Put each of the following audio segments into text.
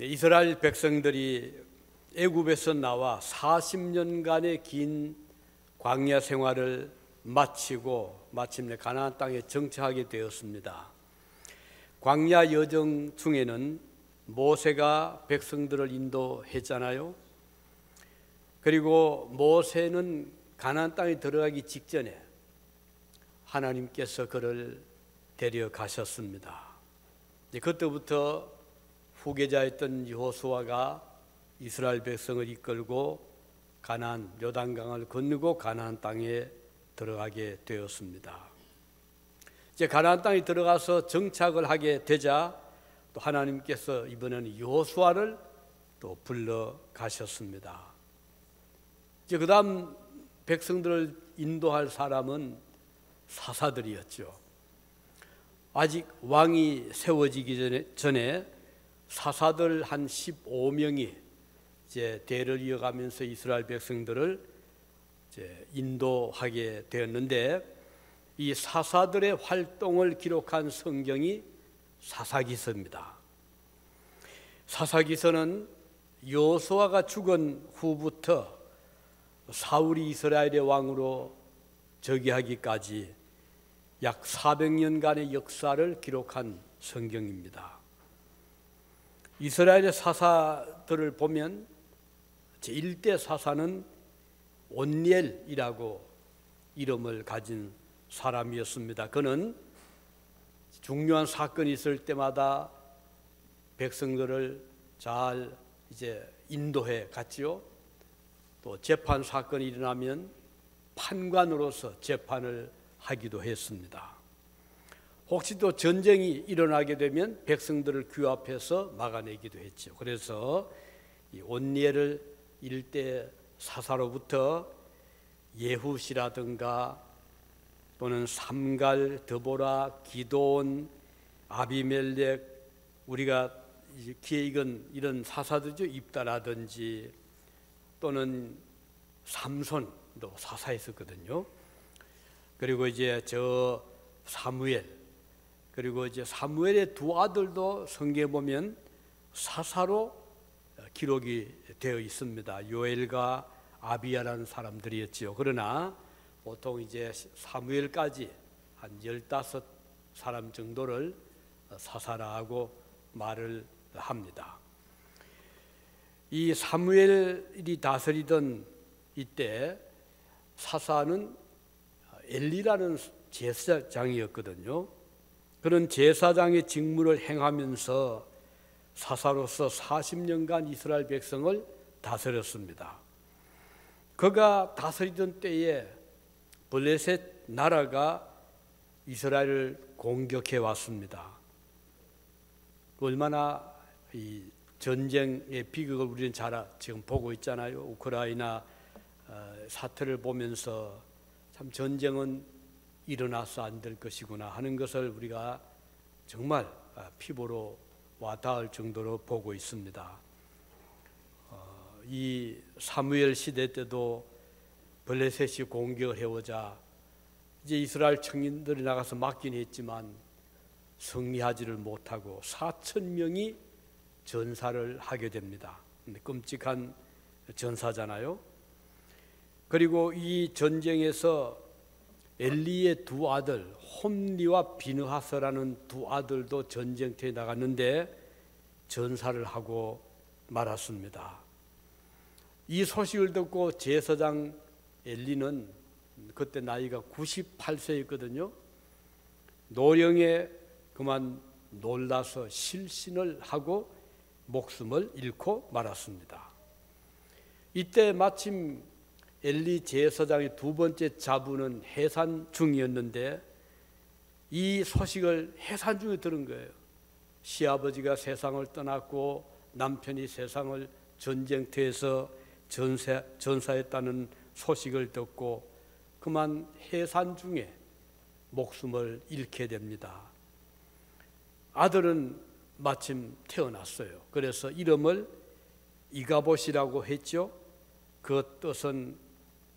이스라엘 백성들이 애굽에서 나와 40년간의 긴 광야 생활을 마치고 마침내 가나안 땅에 정착하게 되었습니다. 광야 여정 중에는 모세가 백성들을 인도했잖아요. 그리고 모세는 가나안 땅에 들어가기 직전에 하나님께서 그를 데려가셨습니다. 그때부터 후계자였던 여호수아가 이스라엘 백성을 이끌고 가나안 요단강을 건너고 가나안 땅에 들어가게 되었습니다. 이제 가나안 땅에 들어가서 정착을 하게 되자 또 하나님께서 이번에는 여호수아를 또 불러 가셨습니다. 이제 그다음 백성들을 인도할 사람은 사사들이었죠. 아직 왕이 세워지기 전에 사사들 한 15명이 이제 대를 이어가면서 이스라엘 백성들을 이제 인도하게 되었는데, 이 사사들의 활동을 기록한 성경이 사사기서입니다. 사사기서는 여호수아가 죽은 후부터 사울이 이스라엘의 왕으로 즉위하기까지 약 400년간의 역사를 기록한 성경입니다. 이스라엘의 사사들을 보면 제1대 사사는 온니엘이라고 이름을 가진 사람이었습니다. 그는 중요한 사건이 있을 때마다 백성들을 잘 이제 인도해 갔지요. 또 재판 사건이 일어나면 판관으로서 재판을 하기도 했습니다. 혹시 또 전쟁이 일어나게 되면 백성들을 규합해서 막아내기도 했죠. 그래서 이 온니엘을 일대 사사로부터 예후시라든가 또는 삼갈, 드보라, 기도온, 아비멜렉, 우리가 귀에 익은 이런 사사들이죠. 입다라든지 또는 삼손도 사사였었거든요. 그리고 이제 저 사무엘, 그리고 이제 사무엘의 두 아들도 성경에 보면 사사로 기록이 되어 있습니다. 요엘과 아비야라는 사람들이었지요. 그러나 보통 이제 사무엘까지 한 15사람 정도를 사사라고 말을 합니다. 이 사무엘이 다스리던 이때 사사는 엘리라는 제사장이었거든요. 그런 제사장의 직무를 행하면서 사사로서 40년간 이스라엘 백성을 다스렸습니다. 그가 다스리던 때에 블레셋 나라가 이스라엘을 공격해 왔습니다. 얼마나 이 전쟁의 비극을 우리는 잘 지금 보고 있잖아요. 우크라이나 사태를 보면서 참 전쟁은 일어나서 안 될 것이구나 하는 것을 우리가 정말 피부로 와닿을 정도로 보고 있습니다. 이 사무엘 시대 때도 블레셋이 공격을 해오자 이제 이스라엘 청년들이 나가서 막긴 했지만 승리하지를 못하고 4,000명이 전사를 하게 됩니다. 끔찍한 전사잖아요. 그리고 이 전쟁에서 엘리의 두 아들 홈리와 비느하스라는 두 아들도 전쟁터에 나갔는데 전사를 하고 말았습니다. 이 소식을 듣고 제사장 엘리는 그때 나이가 98세였거든요. 노령에 그만 놀라서 실신을 하고 목숨을 잃고 말았습니다. 이때 마침 엘리 제사장의 두 번째 자부는 해산 중이었는데 이 소식을 해산 중에 들은 거예요. 시아버지가 세상을 떠났고 남편이 세상을 전쟁터에서 전사했다는 소식을 듣고 그만 해산 중에 목숨을 잃게 됩니다. 아들은 마침 태어났어요. 그래서 이름을 이가봇이라고 했죠. 그 뜻은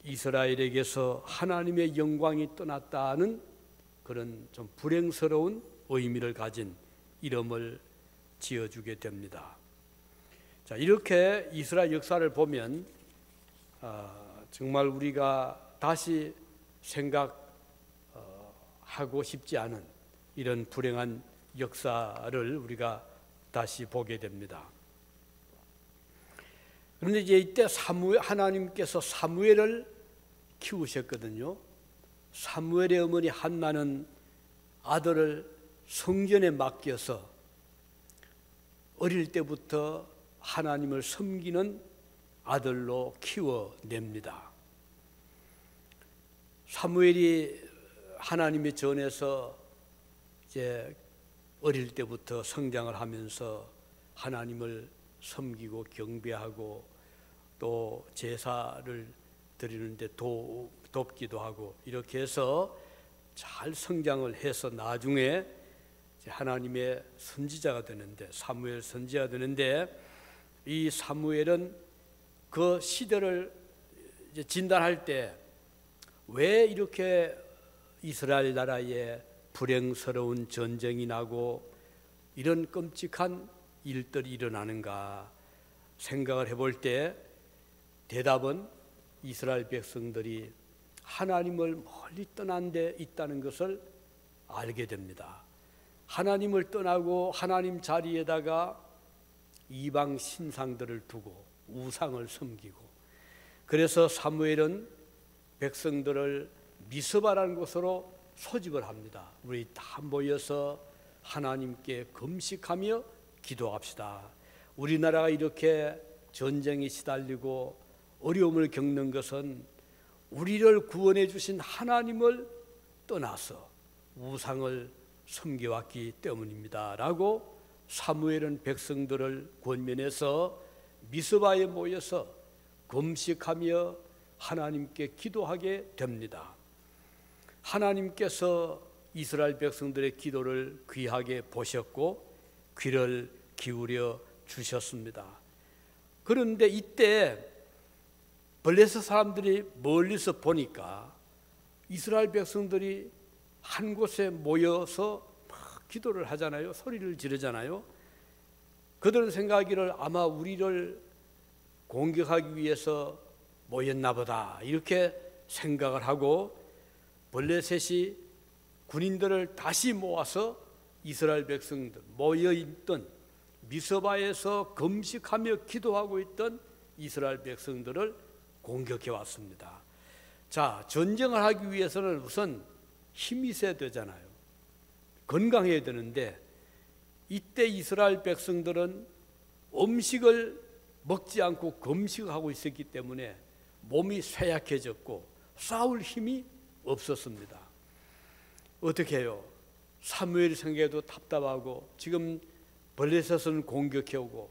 이스라엘에게서 하나님의 영광이 떠났다는 그런 좀 불행스러운 의미를 가진 이름을 지어주게 됩니다. 자, 이렇게 이스라엘 역사를 보면 정말 우리가 다시 생각하고 싶지 않은 이런 불행한 역사를 우리가 다시 보게 됩니다. 그런데 이제 이때 하나님께서 사무엘을 키우셨거든요. 사무엘의 어머니 한나는 아들을 성전에 맡겨서 어릴 때부터 하나님을 섬기는 아들로 키워냅니다. 사무엘이 하나님의 전에서 이제 어릴 때부터 성장을 하면서 하나님을 섬기고 경배하고 또 제사를 드리는데 돕기도 하고 이렇게 해서 잘 성장을 해서 나중에 하나님의 선지자가 되는데, 사무엘 선지자가 되는데, 이 사무엘은 그 시대를 이제 진단할 때 왜 이렇게 이스라엘 나라에 불행스러운 전쟁이 나고 이런 끔찍한 일들이 일어나는가 생각을 해볼 때 대답은 이스라엘 백성들이 하나님을 멀리 떠난 데 있다는 것을 알게 됩니다. 하나님을 떠나고 하나님 자리에다가 이방 신상들을 두고 우상을 섬기고, 그래서 사무엘은 백성들을 미스바라는 곳으로 소집을 합니다. 우리 다 모여서 하나님께 금식하며 기도합시다. 우리나라가 이렇게 전쟁에 시달리고 어려움을 겪는 것은 우리를 구원해 주신 하나님을 떠나서 우상을 섬겨왔기 때문입니다 라고 사무엘은 백성들을 권면해서 미스바에 모여서 금식하며 하나님께 기도하게 됩니다. 하나님께서 이스라엘 백성들의 기도를 귀하게 보셨고 귀를 기울여 주셨습니다. 그런데 이때 블레셋 사람들이 멀리서 보니까 이스라엘 백성들이 한 곳에 모여서 막 기도를 하잖아요. 소리를 지르잖아요. 그들은 생각하기를 아마 우리를 공격하기 위해서 모였나 보다 이렇게 생각을 하고 블레셋이 군인들을 다시 모아서 이스라엘 백성들 모여있던 미스바에서 금식하며 기도하고 있던 이스라엘 백성들을 공격해 왔습니다. 자, 전쟁을 하기 위해서는 우선 힘이 있어야 되잖아요. 건강해야 되는데 이때 이스라엘 백성들은 음식을 먹지 않고 금식하고 있었기 때문에 몸이 쇠약해졌고 싸울 힘이 없었습니다. 어떻게 해요? 사무엘이 생각해도 답답하고 지금 블레셋은 공격해 오고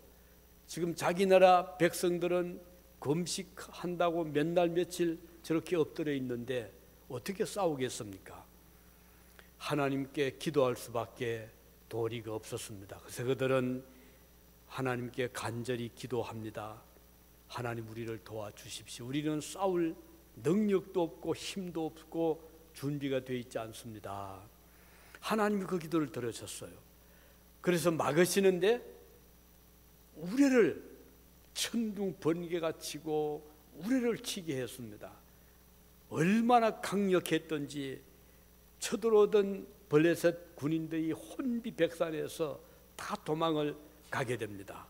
지금 자기 나라 백성들은 금식한다고 몇 날 며칠 저렇게 엎드려 있는데 어떻게 싸우겠습니까? 하나님께 기도할 수밖에 도리가 없었습니다. 그래서 그들은 하나님께 간절히 기도합니다. 하나님 우리를 도와주십시오. 우리는 싸울 능력도 없고 힘도 없고 준비가 되어 있지 않습니다. 하나님이 그 기도를 들으셨어요. 그래서 막으시는데 우레를 천둥 번개가 치고 우레를 치게 했습니다. 얼마나 강력했던지 쳐들어오던 블레셋 군인들이 혼비백산해서 다 도망을 가게 됩니다.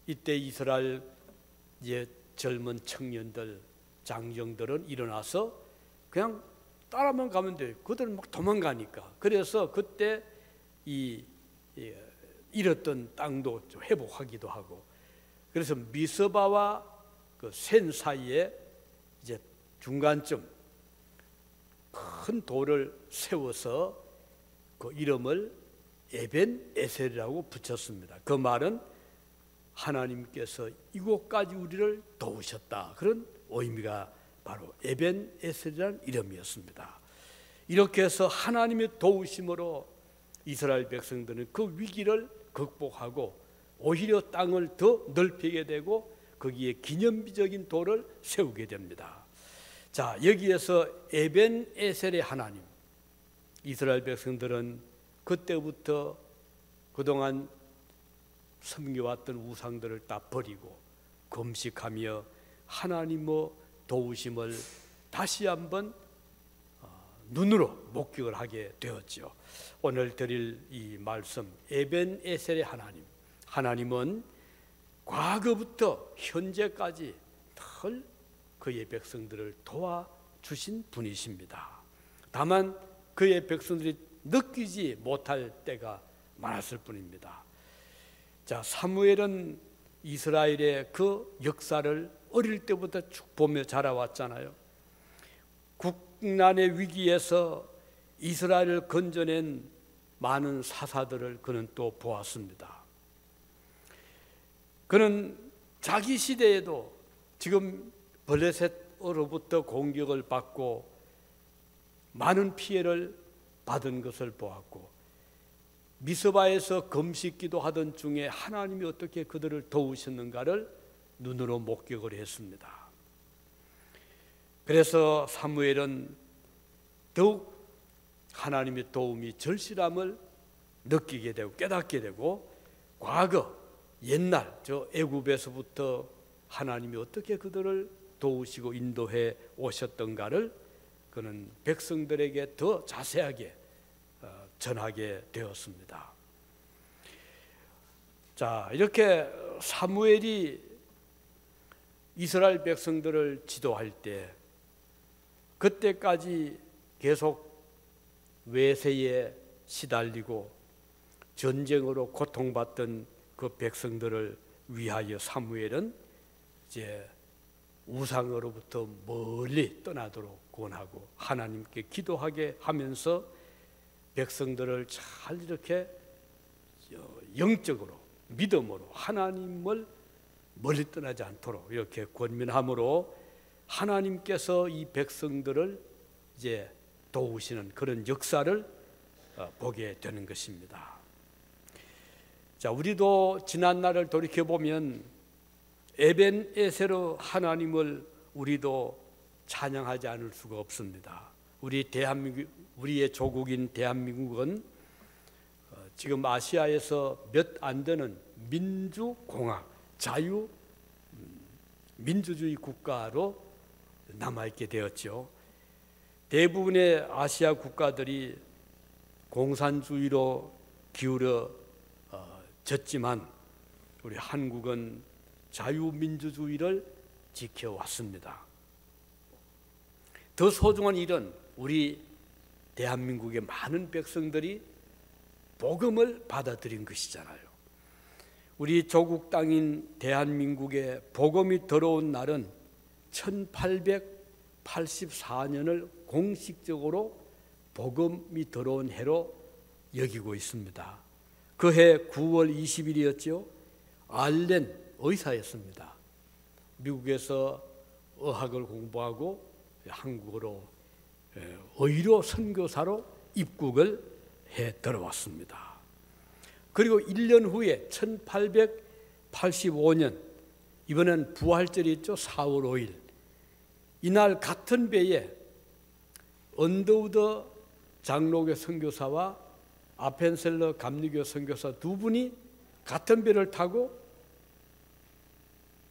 이때 이스라엘 젊은 청년들, 장정들은 일어나서 그냥 따라만 가면 돼요. 그들은 막 도망가니까. 그래서 그때 잃었던 땅도 회복하기도 하고, 그래서 미스바와 그 센 사이에 이제 중간쯤 큰 돌을 세워서 그 이름을 에벤 에셀이라고 붙였습니다. 그 말은 하나님께서 이곳까지 우리를 도우셨다, 그런 의미가 바로 에벤 에셀이라는 이름이었습니다. 이렇게 해서 하나님의 도우심으로 이스라엘 백성들은 그 위기를 극복하고 오히려 땅을 더 넓히게 되고 거기에 기념비적인 돌을 세우게 됩니다. 자, 여기에서 에벤 에셀의 하나님, 이스라엘 백성들은 그때부터 그동안 섬겨왔던 우상들을 다 버리고 금식하며 하나님의 도우심을 다시 한번 눈으로 목격을 하게 되었죠. 오늘 드릴 이 말씀, 에벤에셀의 하나님은 과거부터 현재까지 늘 그의 백성들을 도와주신 분이십니다. 다만 그의 백성들이 느끼지 못할 때가 많았을 뿐입니다. 자, 사무엘은 이스라엘의 그 역사를 어릴 때부터 쭉 보며 자라왔잖아요. 국난의 위기에서 이스라엘을 건져낸 많은 사사들을 그는 또 보았습니다. 그는 자기 시대에도 지금 블레셋으로부터 공격을 받고 많은 피해를 받은 것을 보았고, 미스바에서 금식기도 하던 중에 하나님이 어떻게 그들을 도우셨는가를 눈으로 목격을 했습니다. 그래서 사무엘은 더욱 하나님의 도움이 절실함을 느끼게 되고 깨닫게 되고, 과거 옛날 저 애굽에서부터 하나님이 어떻게 그들을 도우시고 인도해 오셨던가를 그는 백성들에게 더 자세하게 전하게 되었습니다. 자, 이렇게 사무엘이 이스라엘 백성들을 지도할 때 그때까지 계속 외세에 시달리고 전쟁으로 고통받던 그 백성들을 위하여 사무엘은 이제 우상으로부터 멀리 떠나도록 권하고 하나님께 기도하게 하면서 백성들을 잘 이렇게 영적으로 믿음으로 하나님을 멀리 떠나지 않도록 이렇게 권면함으로 하나님께서 이 백성들을 이제 도우시는 그런 역사를 보게 되는 것입니다. 자, 우리도 지난 날을 돌이켜 보면 에벤에셀의 하나님을 우리도 찬양하지 않을 수가 없습니다. 우리의 조국인 대한민국은 지금 아시아에서 몇 안 되는 민주공화, 민주주의 국가로 남아있게 되었죠. 대부분의 아시아 국가들이 공산주의로 기울어졌지만 우리 한국은 자유민주주의를 지켜왔습니다. 더 소중한 일은 우리 대한민국의 많은 백성들이 복음을 받아들인 것이잖아요. 우리 조국 땅인 대한민국에 복음이 들어온 날은 1884년을 공식적으로 복음이 들어온 해로 여기고 있습니다. 그 해 9월 20일이었죠. 알렌 의사였습니다. 미국에서 의학을 공부하고 한국으로 의료 선교사로 입국을 해 들어왔습니다. 그리고 1년 후에 1885년 이번엔 부활절이 있죠. 4월 5일 이날 같은 배에 언더우드 장로교 선교사와 아펜셀러 감리교 선교사 두 분이 같은 배를 타고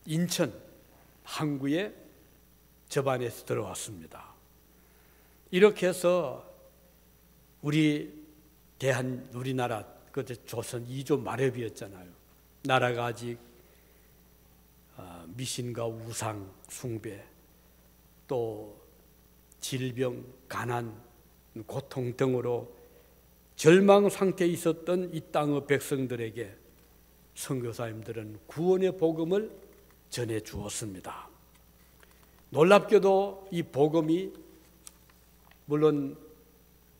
인천 항구에 접안에서 들어왔습니다. 이렇게 해서 우리나라 그때 조선 2조 마렵이었잖아요. 나라가 아직 미신과 우상 숭배, 또 질병, 가난, 고통 등으로 절망 상태에 있었던 이 땅의 백성들에게 선교사님들은 구원의 복음을 전해 주었습니다. 놀랍게도 이 복음이 물론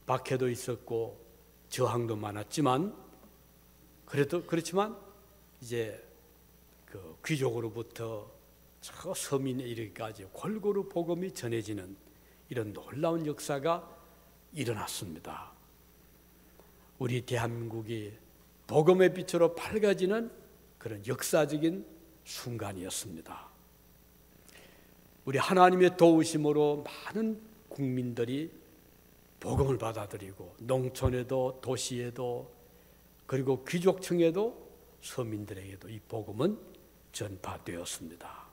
박해도 있었고 저항도 많았지만 그렇지만 이제 그 귀족으로부터 저 서민에 이르기까지 골고루 복음이 전해지는 이런 놀라운 역사가 일어났습니다. 우리 대한민국이 복음의 빛으로 밝아지는 그런 역사적인 순간이었습니다. 우리 하나님의 도우심으로 많은 국민들이 복음을 받아들이고 농촌에도 도시에도 그리고 귀족층에도 서민들에게도 이 복음은 전파되었습니다.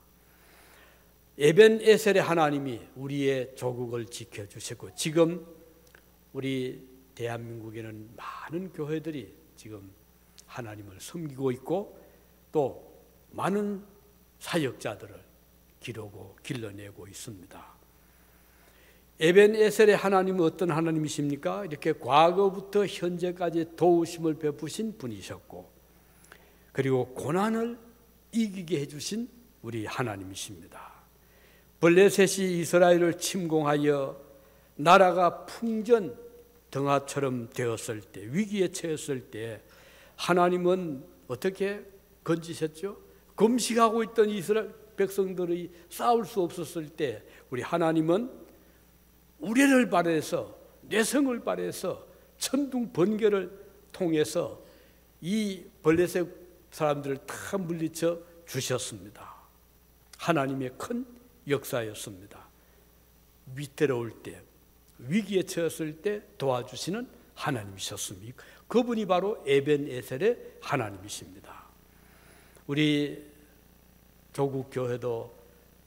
에벤에셀의 하나님이 우리의 조국을 지켜주셨고, 지금 우리 대한민국에는 많은 교회들이 지금 하나님을 섬기고 있고 또 많은 사역자들을 기르고 길러내고 있습니다. 에벤에셀의 하나님은 어떤 하나님이십니까? 이렇게 과거부터 현재까지 도우심을 베푸신 분이셨고, 그리고 고난을 이기게 해주신 우리 하나님이십니다. 블레셋이 이스라엘을 침공하여 나라가 풍전 등화처럼 되었을 때, 위기에 처했을 때 하나님은 어떻게 건지셨죠? 금식하고 있던 이스라엘 백성들이 싸울 수 없었을 때 우리 하나님은 우레를 발해서, 내성을 발해서 천둥 번개를 통해서 이 블레셋 사람들을 다 물리쳐 주셨습니다. 하나님의 큰 역사였습니다. 위태로울 때, 위기에 처했을 때 도와주시는 하나님이셨습니다. 그분이 바로 에벤에셀의 하나님이십니다. 우리 조국 교회도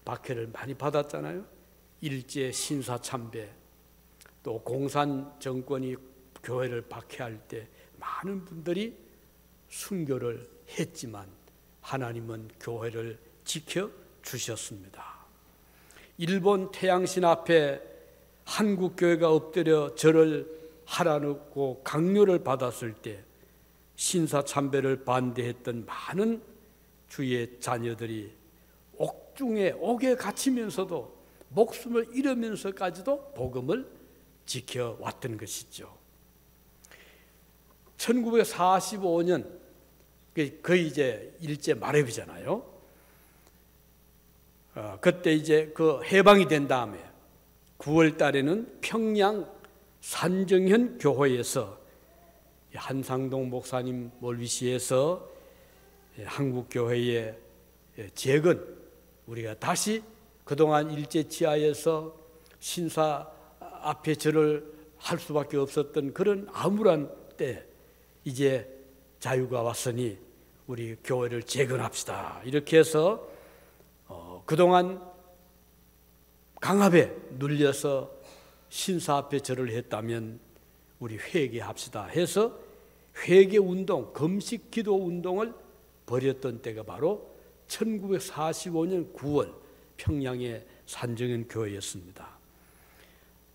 박해를 많이 받았잖아요. 일제 신사참배, 또 공산 정권이 교회를 박해할 때 많은 분들이 순교를 했지만 하나님은 교회를 지켜주셨습니다. 일본 태양신 앞에 한국 교회가 엎드려 절을 하라고 강요를 받았을 때 신사참배를 반대했던 많은 주의 자녀들이 옥에 갇히면서도 목숨을 잃으면서까지도 복음을 지켜왔던 것이죠. 1945년, 거의 이제 일제 말해비잖아요. 그때 이제 그 해방이 된 다음에 9월 달에는 평양 산정현 교회에서 한상동 목사님 몰비시에서 한국 교회의 재건, 우리가 다시 그동안 일제 치하에서 신사 앞에 절을 할 수밖에 없었던 그런 암울한 때 이제 자유가 왔으니 우리 교회를 재건합시다. 이렇게 해서 그동안 강압에 눌려서 신사 앞에 절을 했다면 우리 회개합시다 해서 회개운동, 금식기도 운동을 벌였던 때가 바로 1945년 9월 평양의 산정현 교회였습니다.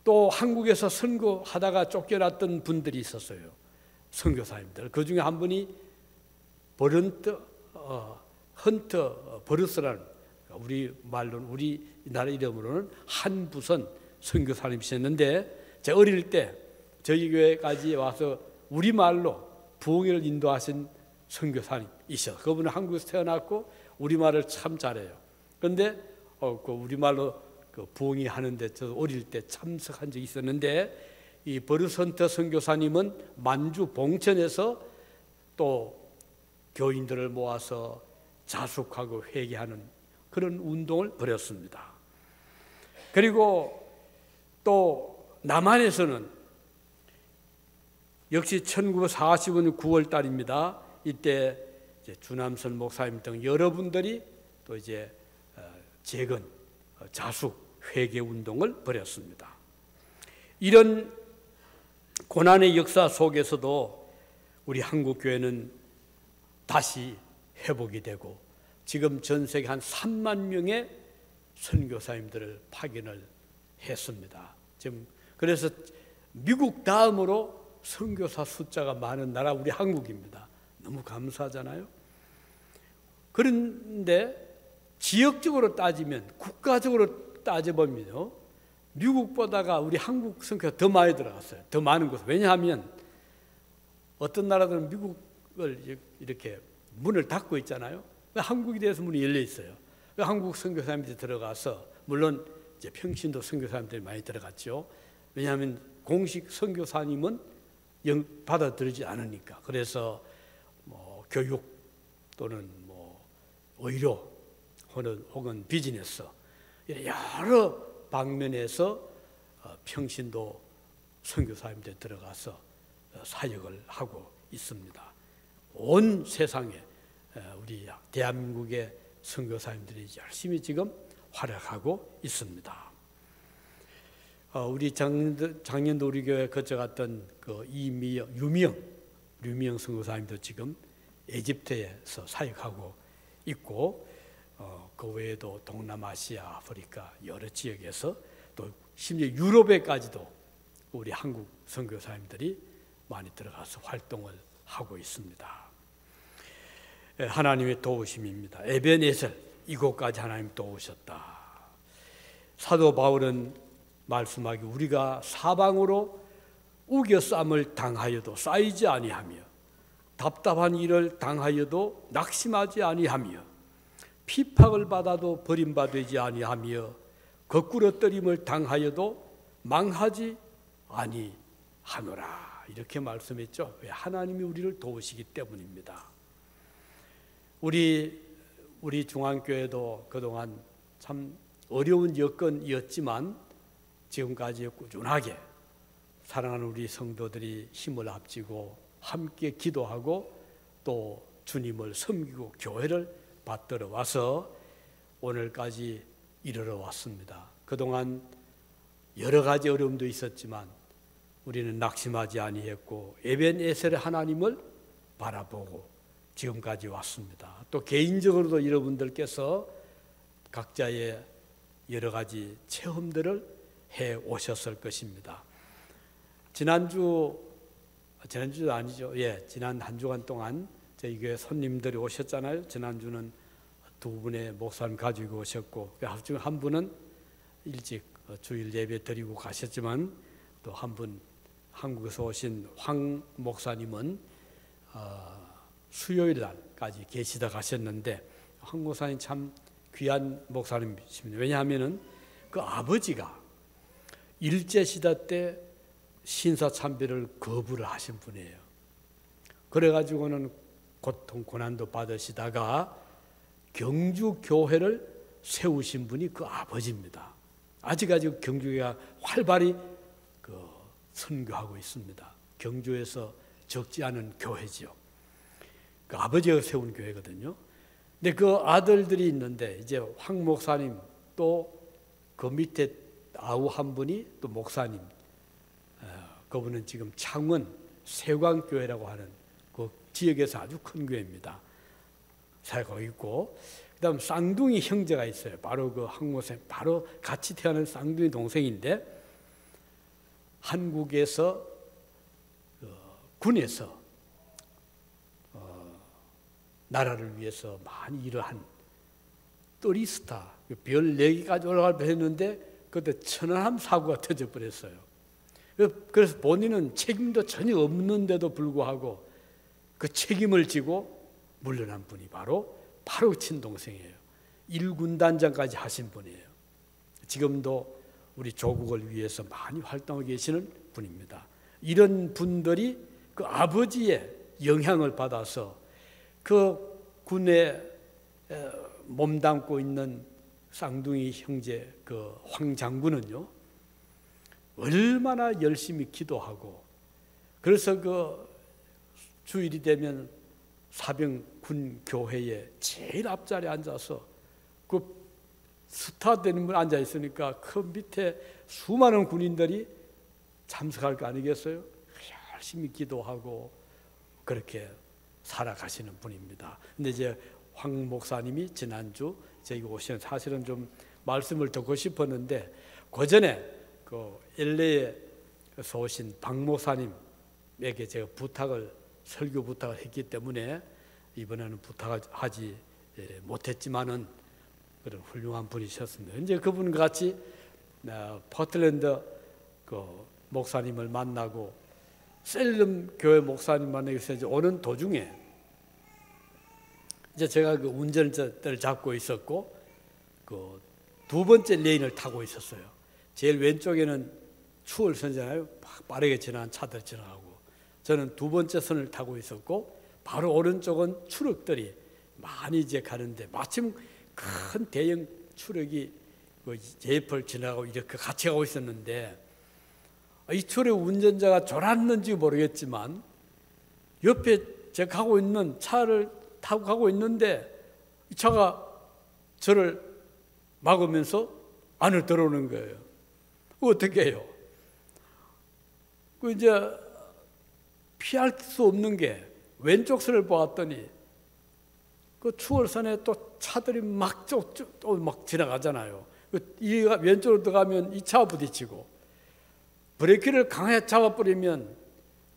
또 한국에서 선교하다가 쫓겨났던 분들이 있었어요. 선교사님들. 그 중에 한 분이 헌터 버르스라는, 우리 말로는, 우리나라 이름으로는 한부선 선교사님이셨는데, 제가 어릴 때 저희 교회까지 와서 우리말로 부흥회를 인도하신 선교사님이셔. 그분은 한국에서 태어났고 우리말을 참 잘해요. 그런데 그 우리말로 그 부흥회 하는데 저 어릴 때 참석한 적이 있었는데, 이 버르선터 선교사님은 만주 봉천에서 또 교인들을 모아서 자숙하고 회개하는 그런 운동을 벌였습니다. 그리고 또 남한에서는 역시 1945년 9월 달입니다. 이때 이제 주남선 목사님 등 여러분들이 또 이제 재건, 자숙, 회개 운동을 벌였습니다. 이런 고난의 역사 속에서도 우리 한국교회는 다시 회복이 되고 지금 전 세계 한 3만 명의 선교사님들을 파견을 했습니다. 지금 그래서 미국 다음으로 선교사 숫자가 많은 나라 우리 한국입니다. 너무 감사하잖아요. 그런데 지역적으로 따지면, 국가적으로 따져보면요, 미국보다가 우리 한국 선교가 더 많이 들어갔어요. 더 많은 곳. 왜냐하면 어떤 나라들은 미국을 이렇게 문을 닫고 있잖아요. 한국에 대해서 문이 열려 있어요. 한국 선교사님들이 들어가서, 물론 이제 평신도 선교사님들이 많이 들어갔죠. 왜냐하면 공식 선교사님은 받아들이지 않으니까. 그래서 뭐 교육 또는 뭐 의료 혹은 비즈니스, 여러 방면에서 평신도 선교사님들 들어가서 사역을 하고 있습니다. 온 세상에 우리 대한민국의 선교사님들이 열심히 지금 활약하고 있습니다. 우리 작년도 우리 교회 거쳐갔던 그 유미영 선교사님도 지금 에집트에서 사역하고 있고, 그 외에도 동남아시아, 아프리카 여러 지역에서 또 심지어 유럽에까지도 우리 한국 선교사님들이 많이 들어가서 활동을 하고 있습니다. 하나님의 도우심입니다. 에베네셀, 이곳까지 하나님 도우셨다. 사도 바울은 말씀하기, 우리가 사방으로 우겨쌈을 당하여도 쌓이지 아니하며 답답한 일을 당하여도 낙심하지 아니하며 피팍을 받아도 버림받지 아니하며 거꾸러뜨림을 당하여도 망하지 아니하노라. 이렇게 말씀했죠. 왜? 하나님이 우리를 도우시기 때문입니다. 우리 중앙교회도 그동안 참 어려운 여건이었지만 지금까지 꾸준하게 사랑하는 우리 성도들이 힘을 합치고 함께 기도하고 또 주님을 섬기고 교회를 받들어 와서 오늘까지 이르러 왔습니다. 그동안 여러 가지 어려움도 있었지만 우리는 낙심하지 아니했고 에벤에셀의 하나님을 바라보고 지금까지 왔습니다. 또 개인적으로도 여러분들께서 각자의 여러 가지 체험들을 해 오셨을 것입니다. 지난주도 아니죠. 지난 한 주간 동안 저희 교회 손님들이 오셨잖아요. 지난주는 두 분의 목사님 가지고 오셨고, 한 분은 일찍 주일 예배 드리고 가셨지만 또 한 분 한국에서 오신 황 목사님은 수요일 날까지 계시다 가셨는데, 황 목사님 참 귀한 목사님이십니다. 왜냐하면은 그 아버지가 일제시대 때 신사참배를 거부를 하신 분이에요. 그래가지고는 고통 고난도 받으시다가 경주교회를 세우신 분이 그 아버지입니다. 아직까지 경주교회가 활발히 선교하고 있습니다. 경주에서 적지 않은 교회지요. 그 아버지가 세운 교회거든요. 근데 그 아들들이 있는데 이제 황 목사님 또 그 밑에 아우 한 분이 또 목사님, 그분은 지금 창원 세광교회라고 하는 그 지역에서 아주 큰 교회입니다. 살고 있고, 그다음 쌍둥이 형제가 있어요. 바로 그 황 목사님 바로 같이 태어난 쌍둥이 동생인데, 한국에서 군에서 나라를 위해서 많이 일을 한 또리스타, 별 4개까지 올라갈 했는데 그때 천안함 사고가 터져버렸어요. 그래서 본인은 책임도 전혀 없는데도 불구하고 그 책임을 지고 물러난 분이 바로 친동생이에요. 1군단장까지 하신 분이에요. 지금도 우리 조국을 위해서 많이 활동하고 계시는 분입니다. 이런 분들이 그 아버지의 영향을 받아서 그 군에 몸담고 있는 쌍둥이 형제 그 황 장군은요, 얼마나 열심히 기도하고, 그래서 그 주일이 되면 사병군 교회에 제일 앞자리에 앉아서 그 스타 되는 분 앉아 있으니까 그 밑에 수많은 군인들이 참석할 거 아니겠어요? 열심히 기도하고 그렇게 살아가시는 분입니다. 근데 이제 황 목사님이 지난주 저희 오시는, 사실은 좀 말씀을 듣고 싶었는데 그 전에 그 LA에서 오신 박 목사님에게 제가 설교 부탁을 했기 때문에 이번에는 부탁하지 못했지만은 그런 훌륭한 분이셨습니다. 이제 그분과 같이 포틀랜드 그 목사님을 만나고 셀름 교회 목사님 만나서 이제 오는 도중에 이제 제가 그 운전대를 잡고 있었고 그 두 번째 레인을 타고 있었어요. 제일 왼쪽에는 추월 선잖아요. 빠르게 지나는 차들 지나가고, 저는 두 번째 선을 타고 있었고 바로 오른쪽은 추럭들이 많이 이제 가는데 마침 큰 대형 추럭이 제 옆을 지나가고 이렇게 같이 가고 있었는데, 이 추럭 운전자가 졸았는지 모르겠지만 옆에 제가 가고 있는 차를 타고 가고 있는데 이 차가 저를 막으면서 안으로 들어오는 거예요. 어떻게 해요? 그 이제 피할 수 없는 게 왼쪽 선을 보았더니 그 추월선에 또 차들이 막 지나가잖아요. 이 왼쪽으로 들어가면 이 차와 부딪히고 브레이크를 강하게 잡아버리면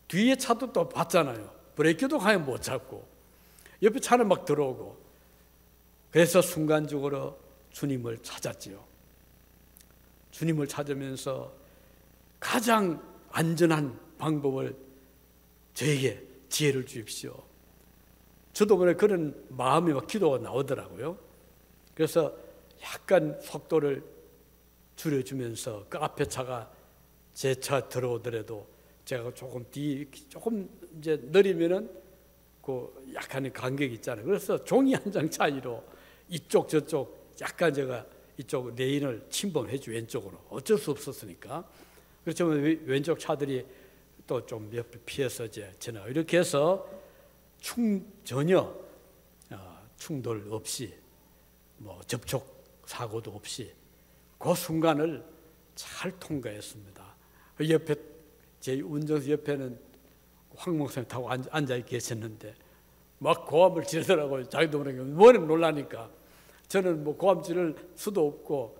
뒤에 차도 또 봤잖아요. 브레이크도 강하게 못 잡고 옆에 차는 막 들어오고. 그래서 순간적으로 주님을 찾았지요. 주님을 찾으면서 가장 안전한 방법을 저에게 지혜를 주십시오. 저도 그래 그런 마음이 막 기도가 나오더라고요. 그래서 약간 속도를 줄여주면서 그 앞에 차가 제 차 들어오더라도 제가 조금 이제 느리면은 그 약간의 간격이 있잖아요. 그래서 종이 한 장 차이로 이쪽 저쪽 약간 제가 이쪽 레인을 침범해주 왼쪽으로 어쩔 수 없었으니까. 그렇지만 왼쪽 차들이 또 좀 옆에 피해서 이제 지나 이렇게 해서 전혀 충돌 없이 뭐 접촉 사고도 없이 그 순간을 잘 통과했습니다. 그 옆에 제 운전수 옆에는 황 목사님 타고 앉아 계셨는데 막 고함을 지르더라고요. 자기도 모르게 뭐는 놀라니까. 저는 뭐 고함 지를 수도 없고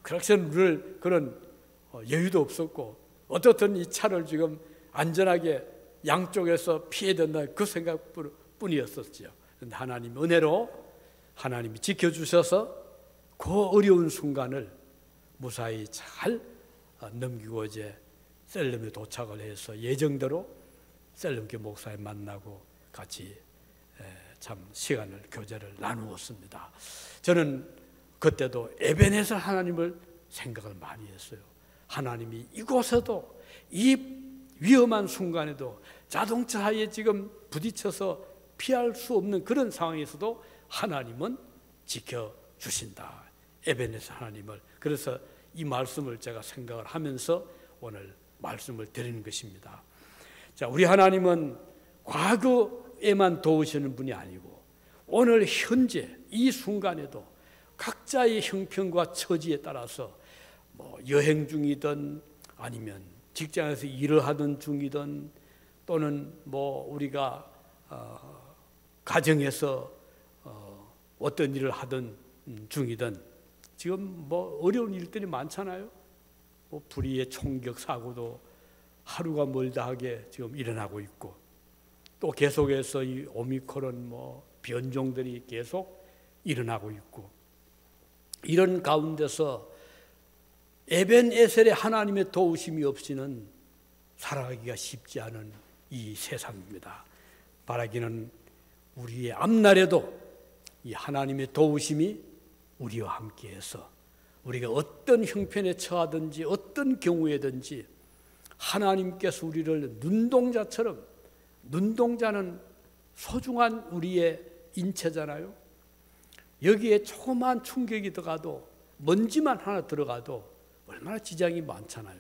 크락션 누를 그런 여유도 없었고 어떻든 이 차를 지금 안전하게 양쪽에서 피해야 된다 그 생각뿐이었었죠. 그런데 하나님 은혜로 하나님이 지켜주셔서 그 어려운 순간을 무사히 잘 넘기고 이제 셀름에 도착을 해서 예정대로 셀름교 목사님 만나고 같이 참 시간을 교제를 나누었습니다. 저는 그때도 에베네zer 하나님을 생각을 많이 했어요. 하나님이 이곳에도 이 위험한 순간에도 자동차에 지금 부딪혀서 피할 수 없는 그런 상황에서도 하나님은 지켜주신다. 에베네zer 하나님을. 그래서 이 말씀을 제가 생각을 하면서 오늘 말씀을 드리는 것입니다. 자, 우리 하나님은 과거에만 도우시는 분이 아니고 오늘 현재 이 순간에도 각자의 형편과 처지에 따라서 뭐 여행 중이든 아니면 직장에서 일을 하던 중이든 또는 뭐 우리가 가정에서 어떤 일을 하던 중이든 지금 뭐 어려운 일들이 많잖아요. 뭐 불의의 총격 사고도 하루가 멀다 하게 지금 일어나고 있고 또 계속해서 이 오미크론 뭐 변종들이 계속 일어나고 있고 이런 가운데서 에벤에셀의 하나님의 도우심이 없이는 살아가기가 쉽지 않은 이 세상입니다. 바라기는 우리의 앞날에도 이 하나님의 도우심이 우리와 함께해서 우리가 어떤 형편에 처하든지 어떤 경우에든지 하나님께서 우리를 눈동자처럼, 눈동자는 소중한 우리의 인체잖아요. 여기에 조그만 충격이 들어가도 먼지만 하나 들어가도 얼마나 지장이 많잖아요.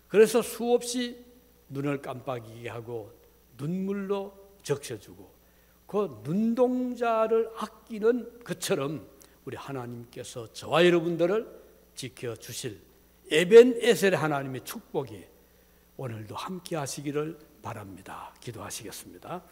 그래서 수없이 눈을 깜빡이게 하고 눈물로 적셔주고 그 눈동자를 아끼는 것처럼 우리 하나님께서 저와 여러분들을 지켜주실 에벤에셀 하나님의 축복이 오늘도 함께 하시기를 바랍니다. 기도하시겠습니다.